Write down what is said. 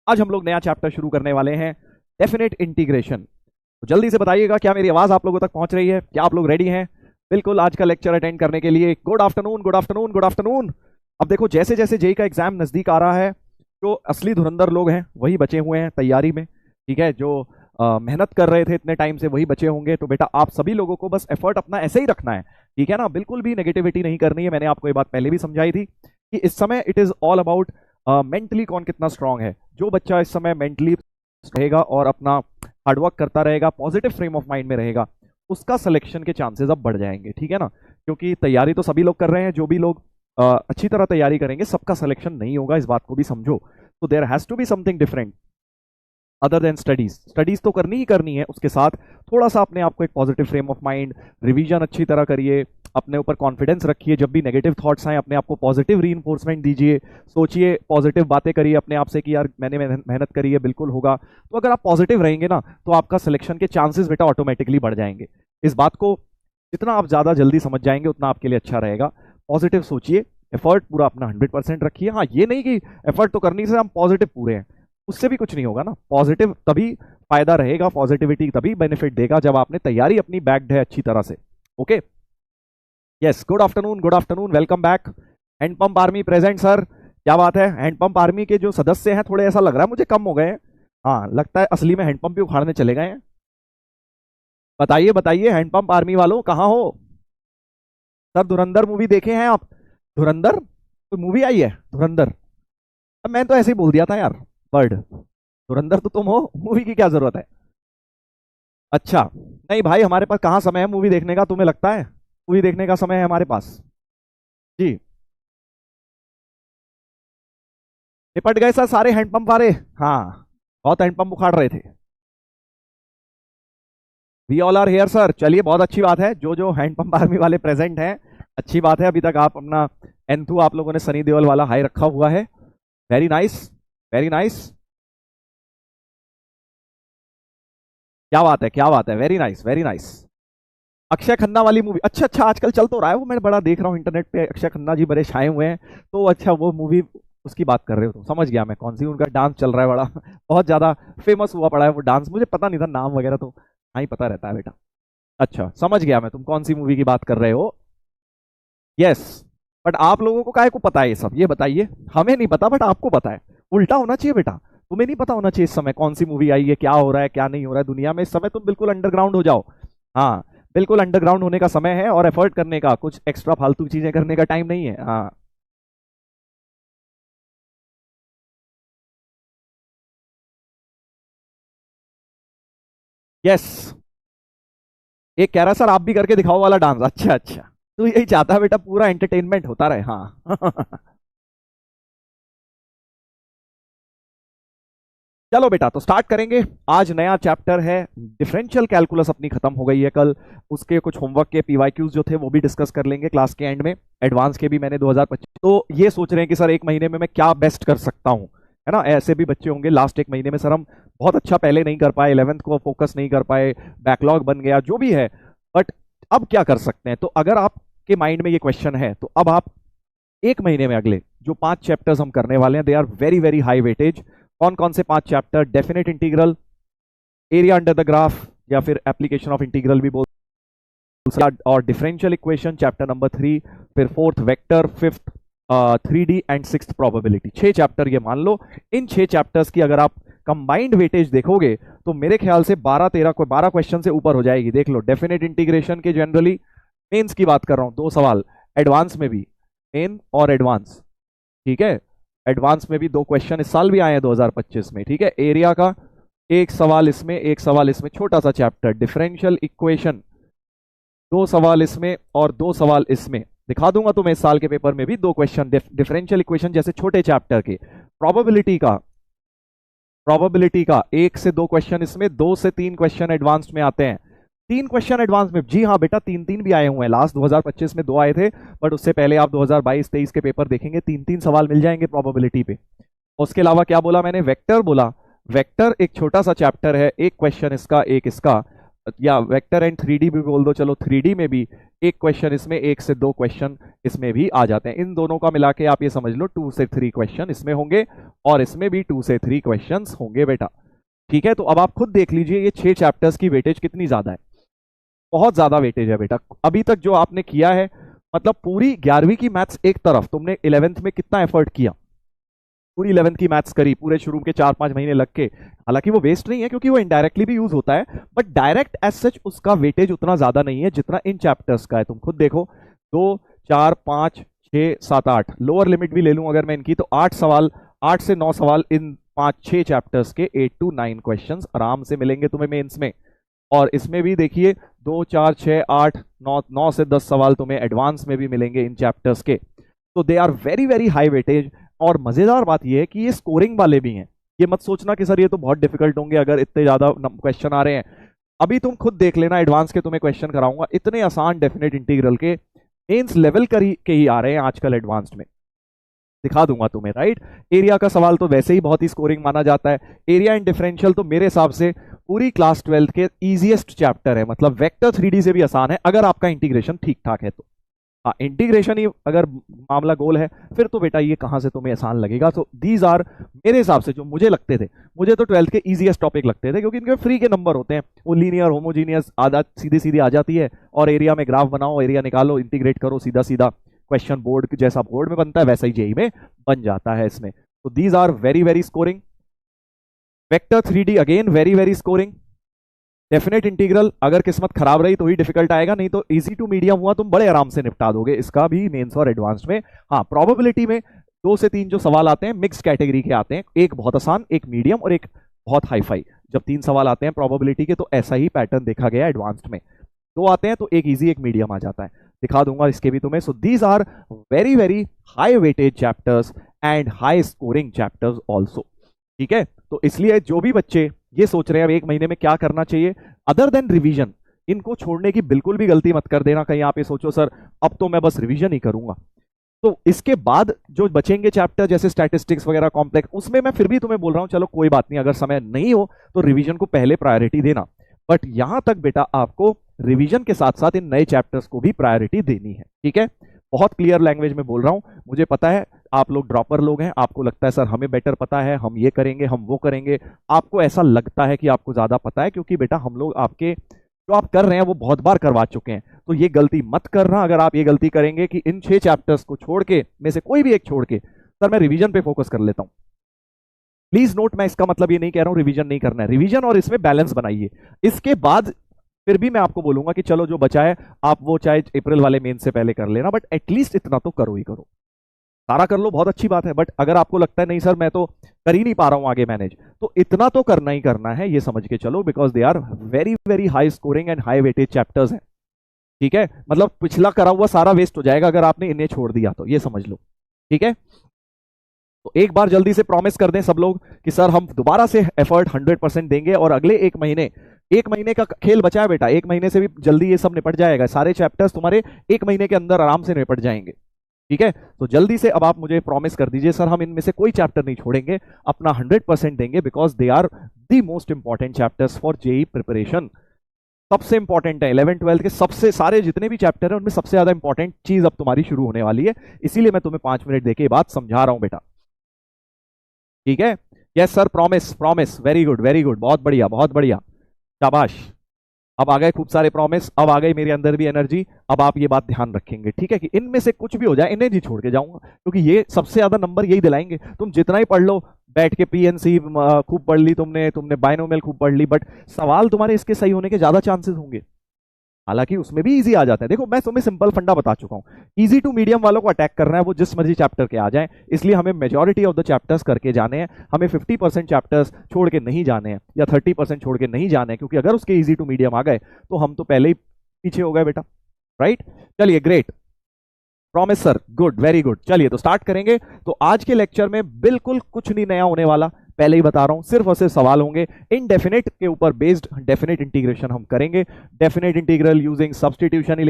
आज हम लोग नया चैप्टर शुरू करने वाले हैं, डेफिनेट इंटीग्रेशन। तो जल्दी से बताइएगा, क्या मेरी आवाज आप लोगों तक पहुंच रही है? क्या आप लोग रेडी हैं बिल्कुल आज का लेक्चर अटेंड करने के लिए? Good afternoon, good afternoon, good afternoon. अब देखो, जैसे जैसे जेई का एग्जाम नजदीक आ रहा है, जो असली धुरंधर लोग हैं वही बचे हुए हैं तैयारी में, ठीक है। जो मेहनत कर रहे थे इतने टाइम से वही बचे होंगे। तो बेटा आप सभी लोगों को बस एफर्ट अपना ऐसे ही रखना है, ठीक है ना। बिल्कुल भी नेगेटिविटी नहीं करनी है। मैंने आपको ये बात पहले भी समझाई थी कि इस समय it is all about mentally कौन कितना स्ट्रांग है। जो बच्चा इस समय मेंटली रहेगा और अपना हार्डवर्क करता रहेगा, पॉजिटिव फ्रेम ऑफ माइंड में रहेगा, उसका सिलेक्शन के चांसेस अब बढ़ जाएंगे, ठीक है ना। क्योंकि तैयारी तो सभी लोग कर रहे हैं, जो भी लोग अच्छी तरह तैयारी करेंगे सबका सिलेक्शन नहीं होगा, इस बात को भी समझो। तो there has to be something different other than studies. Studies तो करनी ही करनी है, उसके साथ थोड़ा सा अपने आप को एक positive frame of mind, revision अच्छी तरह करिए, अपने ऊपर कॉन्फिडेंस रखिए। जब भी नेगेटिव थॉट्स आए अपने आप को पॉजिटिव रीइंफोर्समेंट दीजिए, सोचिए, पॉजिटिव बातें करिए अपने आप से कि यार मैंने मेहनत करी है, बिल्कुल होगा। तो अगर आप पॉजिटिव रहेंगे ना, तो आपका सिलेक्शन के चांसेस बेटा ऑटोमेटिकली बढ़ जाएंगे। इस बात को जितना आप ज्यादा जल्दी समझ जाएंगे उतना आपके लिए अच्छा रहेगा। पॉजिटिव सोचिए, एफर्ट पूरा अपना 100% रखिए। हाँ, ये नहीं कि एफर्ट तो करनी से हम पॉजिटिव पूरे हैं, उससे भी कुछ नहीं होगा ना। पॉजिटिव तभी फायदा रहेगा, पॉजिटिविटी तभी बेनिफिट देगा जब आपने तैयारी अपनी बैक्ड है अच्छी तरह से। Okay, yes, good afternoon, good afternoon, welcome back. Handpump army present sir, क्या बात है। हैंडपंप आर्मी के जो सदस्य हैं थोड़े ऐसा लग रहा है मुझे कम हो गए हैं। हाँ, लगता है असली में हैंडपंप भी उखाड़ने चले गए हैं। बताइए बताइए, हैंडपंप आर्मी वालों कहाँ हो? सर धुरंधर मूवी देखे हैं आप? धुरंधर कोई मूवी आई है धुरंधर? अब मैं तो ऐसे ही बोल दिया था यार, वर्ड। धुरंधर तो तुम हो, मूवी की क्या जरूरत है? अच्छा, नहीं भाई, हमारे पास कहाँ समय है मूवी देखने का, तुम्हें लगता है मूवी देखने का समय है हमारे पास? जी, निपट गए सर सारे हैंडपंप वाले। हाँ, बहुत हैंडपंप उखाड़ रहे थे। We all are here sir, चलिए बहुत अच्छी बात है। जो जो हैंडपंप आर्मी वाले प्रेजेंट हैं, अच्छी बात है। अभी तक आप अपना एंथू आप लोगों ने सनी देओल वाला हाई रखा हुआ है। वेरी नाइस, वेरी नाइस, क्या बात है, क्या बात है, very nice, very nice. Akshay Khanna वाली मूवी, अच्छा अच्छा, आजकल चल तो रहा है वो, मैं बड़ा देख रहा हूँ इंटरनेट पे, अक्षय खन्ना जी बड़े छाए हुए हैं। तो अच्छा, वो मूवी उसकी बात कर रहे हो तो समझ गया मैं कौन सी। उनका डांस चल रहा है बड़ा बहुत ज्यादा फेमस हुआ पड़ा है वो डांस, मुझे पता नहीं था नाम वगैरह, तो हाँ ही पता रहता है बेटा। अच्छा, समझ गया मैं तुम कौन सी मूवी की बात कर रहे हो। यस, बट आप लोगों को काहे को पता है ये सब, ये बताइए। हमें नहीं पता बट आपको पता है। उल्टा होना चाहिए बेटा, तुम्हें नहीं पता होना चाहिए इस समय कौन सी मूवी आई है, क्या हो रहा है, क्या नहीं हो रहा है दुनिया में इस समय। तुम बिल्कुल अंडरग्राउंड हो जाओ। हाँ, बिल्कुल अंडरग्राउंड होने का समय है, और एफर्ट करने का, कुछ एक्स्ट्रा फालतू चीजें करने का टाइम नहीं है। हाँ, यस। एक कह रहा सर आप भी करके दिखाओ वाला डांस, अच्छा अच्छा। तो यही चाहता है बेटा, पूरा एंटरटेनमेंट होता रहे। हाँ चलो बेटा, तो स्टार्ट करेंगे। आज नया चैप्टर है, डिफरेंशियल कैलकुलस अपनी खत्म हो गई है कल। उसके कुछ होमवर्क के पीवाईक्यूज जो थे वो भी डिस्कस कर लेंगे क्लास के एंड में। एडवांस के भी मैंने 2025, तो ये सोच रहे हैं कि सर एक महीने में मैं क्या बेस्ट कर सकता हूँ, है ना। ऐसे भी बच्चे होंगे लास्ट एक महीने में सर हम बहुत अच्छा पहले नहीं कर पाए, 11th को फोकस नहीं कर पाए, बैकलॉग बन गया, जो भी है। बट अब क्या कर सकते हैं? तो अगर आपके माइंड में ये क्वेश्चन है, तो अब आप एक महीने में अगले जो 5 चैप्टर्स हम करने वाले हैं, they are very very high weightage. कौन कौन से 5 chapter? Definite integral, area under the graph, या फिर एप्लीकेशन ऑफ इंटीग्रल भी बोल, दूसरा और डिफरेंशियल इक्वेशन चैप्टर नंबर 3, फिर fourth vector, fifth 3D and sixth probability. 6 chapter ये मान लो। इन 6 चैप्टर्स की अगर आप कंबाइंड वेटेज देखोगे तो मेरे ख्याल से 12 क्वेश्चन से ऊपर हो जाएगी। देख लो, डेफिनेट इंटीग्रेशन के जनरली मेंस की बात कर रहा हूं, 2 सवाल, एडवांस में भी, मेन और एडवांस, ठीक है। एडवांस में भी 2 क्वेश्चन इस साल भी आए हैं 2025 में, ठीक है। एरिया का 1 सवाल इसमें, 1 सवाल इसमें, छोटा सा चैप्टर। डिफरेंशियल इक्वेशन 2 सवाल इसमें और 2 सवाल इसमें। दिखा दूंगा तुम्हें इस साल के पेपर में भी 2 क्वेश्चन डिफरेंशियल इक्वेशन जैसे छोटे चैप्टर के। प्रोबेबिलिटी का 1 से 2 क्वेश्चन इसमें, 2 से 3 क्वेश्चन एडवांस में आते हैं। 3 क्वेश्चन एडवांस में, जी हाँ बेटा, 3 3 भी आए हुए हैं। लास्ट 2025 में 2 आए थे, बट उससे पहले आप 2022-23 के पेपर देखेंगे, 3 3 सवाल मिल जाएंगे प्रोबेबिलिटी पे। उसके अलावा क्या बोला मैंने? वेक्टर बोला। वेक्टर एक छोटा सा चैप्टर है, 1 क्वेश्चन इसका, 1 इसका। या वेक्टर एंड 3D भी बोल दो, चलो 3D में भी एक क्वेश्चन इसमें, एक से दो क्वेश्चन इसमें भी आ जाते हैं। इन दोनों का मिला के आप ये समझ लो 2 से 3 क्वेश्चन इसमें होंगे और इसमें भी 2 से 3 क्वेश्चंस होंगे बेटा। ठीक है, तो अब आप खुद देख लीजिए ये 6 चैप्टर्स की वेटेज कितनी ज्यादा है, बहुत ज्यादा वेटेज है बेटा। अभी तक जो आपने किया है, मतलब पूरी 11वीं की मैथ्स एक तरफ, तुमने 11th में कितना एफर्ट किया, पूरी 11th की मैथ्स करी, पूरे शुरू के 4-5 महीने लग के। हालांकि वो वेस्ट नहीं है क्योंकि वो इनडायरेक्टली भी यूज होता है, बट डायरेक्ट एज सच उसका वेटेज उतना ज्यादा नहीं है जितना इन चैप्टर्स का है। तुम खुद देखो, 2 4 5 6 7 8, लोअर लिमिट भी ले लूं अगर मैं इनकी, तो 8 सवाल, 8 से 9 सवाल इन 5-6 चैप्टर्स के 8 to 9 क्वेश्चंस आराम से मिलेंगे तुम्हें मेंस में। और इसमें भी देखिए 2 4 6 8 9, 9 से 10 सवाल तुम्हें एडवांस में भी मिलेंगे इन चैप्टर्स के। तो they are very very high weightage. और मजेदार बात यह है कि ये स्कोरिंग वाले भी हैं। ये मत सोचना कि सर ये तो बहुत डिफिकल्ट होंगे अगर इतने ज्यादा क्वेश्चन आ रहे हैं। अभी तुम खुद देख लेना, एडवांस के तुम्हें क्वेश्चन कराऊंगा, इतने आसान डेफिनेट इंटीग्रल के मेंस लेवल के ही आ रहे हैं आजकल एडवांस्ड में, दिखा दूंगा तुम्हें, राइट। एरिया का सवाल तो वैसे ही बहुत ही स्कोरिंग माना जाता है। एरिया एंड डिफरेंशियल तो मेरे हिसाब से पूरी क्लास 12 के इजीएस्ट चैप्टर है, मतलब वेक्टर 3D से भी आसान है अगर आपका इंटीग्रेशन ठीक ठाक है तो। हाँ, इंटीग्रेशन ही अगर मामला गोल है फिर तो बेटा ये कहां से तुम्हें आसान लगेगा। तो दीज आर मेरे हिसाब से जो मुझे लगते थे, मुझे तो 12th के इजीएस्ट टॉपिक लगते थे क्योंकि इनके फ्री के नंबर होते हैं, वो लीनियर होमोजीनियस आदत सीधी सीधी आ जाती है, और एरिया में ग्राफ बनाओ, एरिया निकालो, इंटीग्रेट करो, सीधा सीधा क्वेश्चन बोर्ड जैसा बोर्ड में बनता है वैसा ही जेई में बन जाता है इसमें। तो these are very very scoring. Vector 3D again very very scoring. Definite integral अगर किस्मत खराब रही तो ही डिफिकल्ट आएगा, नहीं तो इजी टू मीडियम हुआ तुम बड़े आराम से निपटा दोगे इसका भी मेंस और एडवांस्ड में। हाँ, प्रोबेबिलिटी में 2 से 3 जो सवाल आते हैं मिक्स कैटेगरी के आते हैं, एक बहुत आसान, एक मीडियम और एक बहुत हाई फाई। जब 3 सवाल आते हैं प्रोबेबिलिटी के तो ऐसा ही पैटर्न देखा गया एडवांस्ड में, 2 आते हैं तो एक इजी एक मीडियम आ जाता है, दिखा दूंगा इसके भी तुम्हें। So these are very very high weightage chapters and high scoring chapters also. ठीक है, तो इसलिए जो भी बच्चे ये सोच रहे हैं अब 1 महीने में क्या करना चाहिए अदर देन रिवीजन, इनको छोड़ने की बिल्कुल भी गलती मत कर देना। कहीं आप ये सोचो सर अब तो मैं बस रिवीजन ही करूंगा, तो इसके बाद जो बचेंगे चैप्टर जैसे स्टैटिस्टिक्स वगैरह कॉम्प्लेक्स, उसमें मैं फिर भी तुम्हें बोल रहा हूं चलो कोई बात नहीं, अगर समय नहीं हो तो रिवीजन को पहले प्रायोरिटी देना। बट यहां तक बेटा आपको रिवीजन के साथ साथ इन नए चैप्टर्स को भी प्रायोरिटी देनी है। ठीक है, बहुत क्लियर लैंग्वेज में बोल रहा हूं, मुझे पता है आप लोग ड्रॉपर लोग हैं, आपको लगता है सर हमें बेटर पता है, हम ये करेंगे, हम वो करेंगे। आपको ऐसा लगता है कि आपको ज्यादा पता है क्योंकि बेटा हम लोग आपके जो आप कर रहे हैं वो बहुत बार करवा चुके हैं। तो ये गलती मत करना, अगर आप ये गलती करेंगे कि इन 6 चैप्टर्स को छोड़ के में से कोई भी एक छोड़ के सर मैं रिवीजन पे फोकस कर लेता हूं, प्लीज नोट, मैं इसका मतलब ये नहीं कह रहा हूं रिवीजन नहीं करना है, रिवीजन और इसमें बैलेंस बनाइए। इसके बाद फिर भी मैं आपको बोलूंगा कि चलो जो बचा है आप वो चाहे अप्रैल वाले मेन से पहले कर लेना, बट एटलीस्ट इतना तो करो ही करो। सारा कर लो बहुत अच्छी बात है, बट अगर आपको लगता है नहीं सर मैं तो कर ही नहीं पा रहा हूं आगे मैनेज, तो इतना तो करना ही करना है, ये समझ के चलो, because they are very very high scoring and high weightage chapters हैं। ठीक है, मतलब पिछला करा हुआ सारा वेस्ट हो जाएगा अगर आपने इन्हें छोड़ दिया तो, ये समझ लो। ठीक है, तो एक बार जल्दी से प्रॉमिस कर दें सब लोग कि सर हम दोबारा से एफर्ट 100% देंगे, और अगले 1 महीने का खेल बचा है बेटा, 1 महीने से भी जल्दी ये सब निपट जाएगा, सारे चैप्टर्स तुम्हारे 1 महीने के अंदर आराम से निपट जाएंगे। ठीक है, तो जल्दी से अब आप मुझे प्रॉमिस कर दीजिए सर हम इनमें से कोई चैप्टर नहीं छोड़ेंगे, अपना 100% देंगे, because they are the most important chapters for JEE preparation. सबसे इंपॉर्टेंट है 11 12 के, सबसे सारे जितने भी चैप्टर हैं उनमें सबसे ज्यादा इंपॉर्टेंट चीज अब तुम्हारी शुरू होने वाली है, इसीलिए मैं तुम्हें 5 मिनट देके बात समझा रहा हूं बेटा। ठीक है, yes sir, promise promise, very good very good, बहुत बढ़िया बहुत बढ़िया, शाबाश। अब आ गए खूब सारे प्रॉमिस, अब आ गई मेरे अंदर भी एनर्जी। अब आप ये बात ध्यान रखेंगे, ठीक है, कि इनमें से कुछ भी हो जाए इन्हें नहीं छोड़ के जाऊंगा, क्योंकि ये सबसे ज्यादा नंबर यही दिलाएंगे। तुम जितना ही पढ़ लो, बैठ के पीएनसी खूब पढ़ ली तुमने बायनोमियल खूब पढ़ ली, बट सवाल तुम्हारे इसके सही होने के ज्यादा चांसेस होंगे। हालांकि उसमें भी इजी आ जाता है, देखो मैं तुम्हें सिंपल फंडा बता चुका हूं, इजी टू मीडियम वालों को अटैक करना है, वो जिस मर्जी चैप्टर के आ जाएं, इसलिए हमें मेजॉरिटी ऑफ द चैप्टर्स करके जाने हैं, हमें 50% चैप्टर्स छोड़ के नहीं जाने हैं, या 30% छोड़ के नहीं जाने हैं, क्योंकि अगर उसके इजी टू मीडियम आ गए तो हम तो पहले ही पीछे हो गए बेटा, राइट। चलिए great, promise sir, good very good. चलिए तो स्टार्ट करेंगे। तो आज के लेक्चर में बिल्कुल कुछ नहीं नया होने वाला, पहले ही बता रहा हूं, सिर्फ और सिर्फ सवाल होंगे इनडेफिनेट के ऊपर बेस्ड। डेफिनेट इंटीग्रेशन हम करेंगे, डेफिनेट इंटीग्रल यूजिंग सब्स्टिट्यूशन